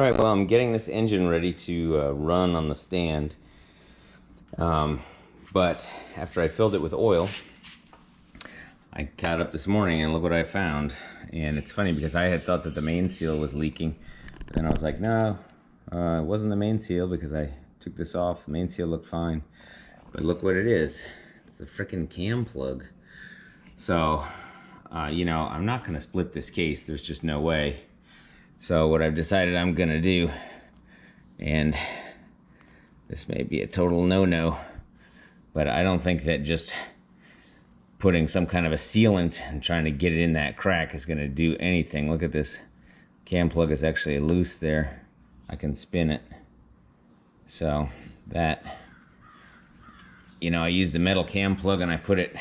Alright, well, I'm getting this engine ready to run on the stand. But after I filled it with oil, I got up this morning and look what I found. And it's funny because I had thought that the main seal was leaking. But then I was like, no, it wasn't the main seal because I took this off. The main seal looked fine. But look what it is. It's the frickin' cam plug. So, you know, I'm not going to split this case. There's just no way. So what I've decided I'm going to do, and this may be a total no-no, but I don't think that just putting some kind of a sealant and trying to get it in that crack is going to do anything. Look at this. Cam plug is actually loose there. I can spin it. So that, you know, I used the metal cam plug and I put it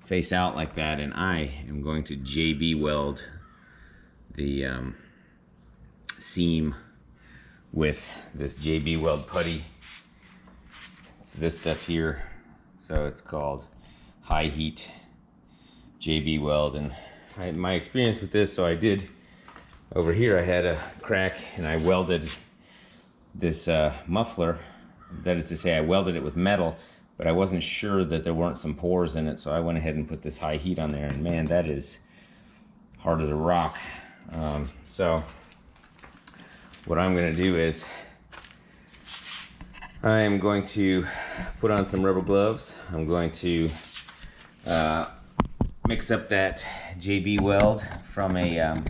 face out like that, and I am going to JB Weld the seam with this JB Weld putty. It's this stuff here. So it's called high heat JB Weld, and my experience with this, so I did over here, I had a crack and I welded this muffler. That is to say, I welded it with metal, but I wasn't sure that there weren't some pores in it, so I went ahead and put this high heat on there, and man, that is hard as a rock. So what I'm going to do is I am going to put on some rubber gloves. I'm going to mix up that JB Weld from a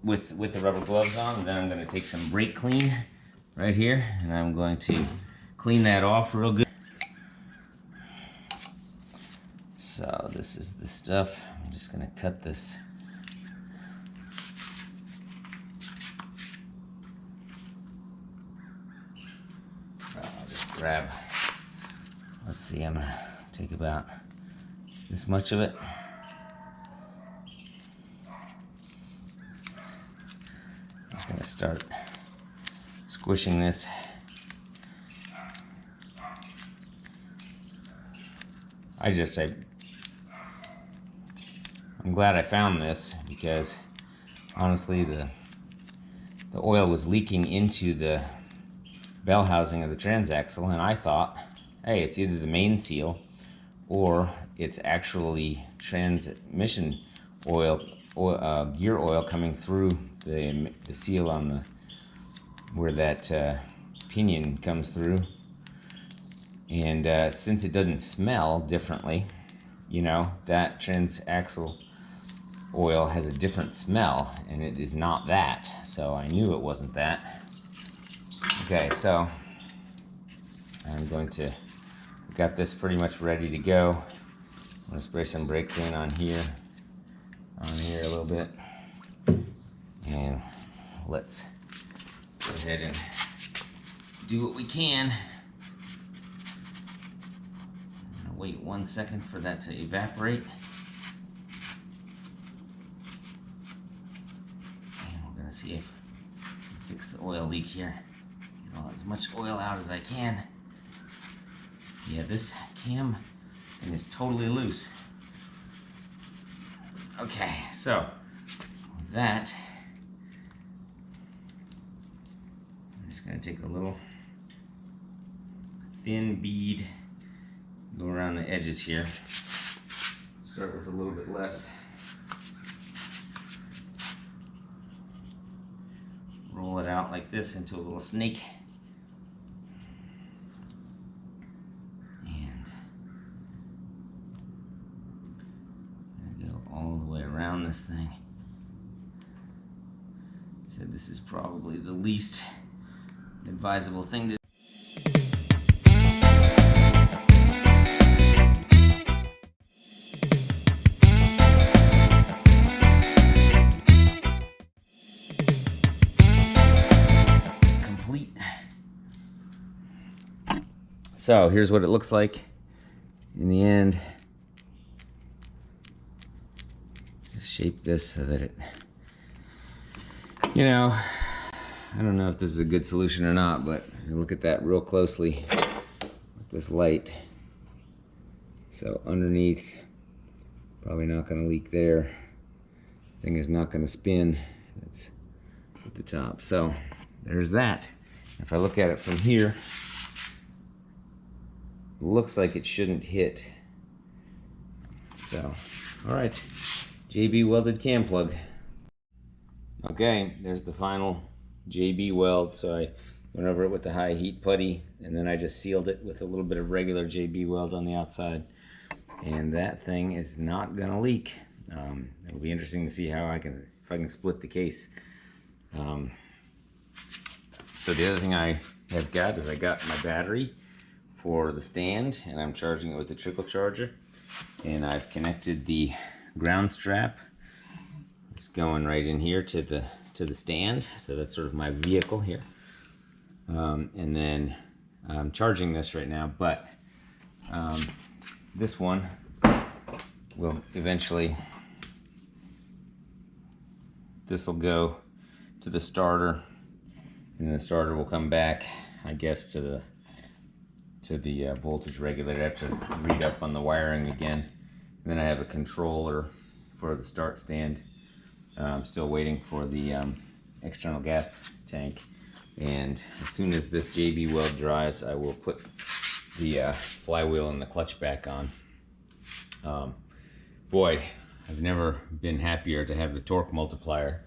with the rubber gloves on, and then I'm going to take some brake clean right here, and I'm going to clean that off real good. So this is the stuff. I'm just going to cut this. I'll just grab, let's see, I'm going to take about this much of it. I'm just going to start squishing this. I'm glad I found this, because honestly the oil was leaking into the bell housing of the transaxle, and I thought, hey, it's either the main seal or it's actually transmission oil, gear oil coming through the seal on the where that pinion comes through. And since it doesn't smell differently, you know, that transaxle oil has a different smell, and it is not that. So I knew it wasn't that. Okay, so I'm going to, got this pretty much ready to go. I'm going to spray some brake clean on here a little bit. And let's go ahead and do what we can. Wait 1 second for that to evaporate. And we're gonna see if we can fix the oil leak here. Get all as much oil out as I can. Yeah, this cam thing is totally loose. Okay, so with that, I'm just gonna take a little thin bead, go around the edges here. Start with a little bit less. Roll it out like this into a little snake. And go all the way around this thing. I said this is probably the least advisable thing to So here's what it looks like in the end. Just shape this so that it, you know, I don't know if this is a good solution or not, but you look at that real closely with this light. So underneath, probably not going to leak there. Thing is not going to spin. Let's put the top. So there's that. If I look at it from here, it looks like it shouldn't hit. So, all right, JB welded cam plug. Okay, there's the final JB weld. So I went over it with the high heat putty, and then I just sealed it with a little bit of regular JB weld on the outside. And that thing is not gonna leak. It'll be interesting to see how if I can split the case. So the other thing I have got is I got my battery for the stand, and I'm charging it with the trickle charger. And I've connected the ground strap. It's going right in here to the stand. So that's sort of my vehicle here. And then I'm charging this right now, but this one will eventually, this will go to the starter, and the starter will come back, I guess, to the voltage regulator. I have to read up on the wiring again. And then I have a controller for the start stand. I'm still waiting for the external gas tank. And as soon as this JB weld dries, I will put the flywheel and the clutch back on. Boy, I've never been happier to have the torque multiplier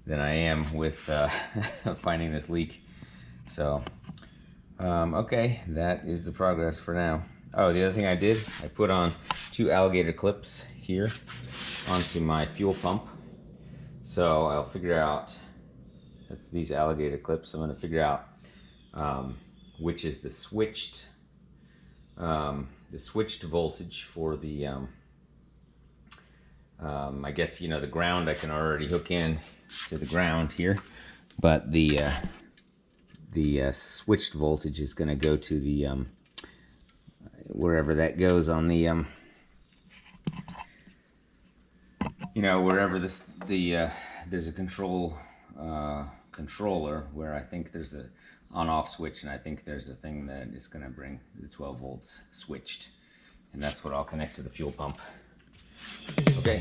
than I am with finding this leak. So, okay, that is the progress for now. Oh, the other thing I did, I put on 2 alligator clips here onto my fuel pump. So I'll figure out, that's these alligator clips. I'm going to figure out which is the switched voltage for the I guess, you know, the ground I can already hook in to the ground here, but the switched voltage is going to go to the wherever that goes on the you know, wherever there's a controller where I think there's a on-off switch, and I think there's a thing that is going to bring the 12 volts switched, and that's what I'll connect to the fuel pump. Okay.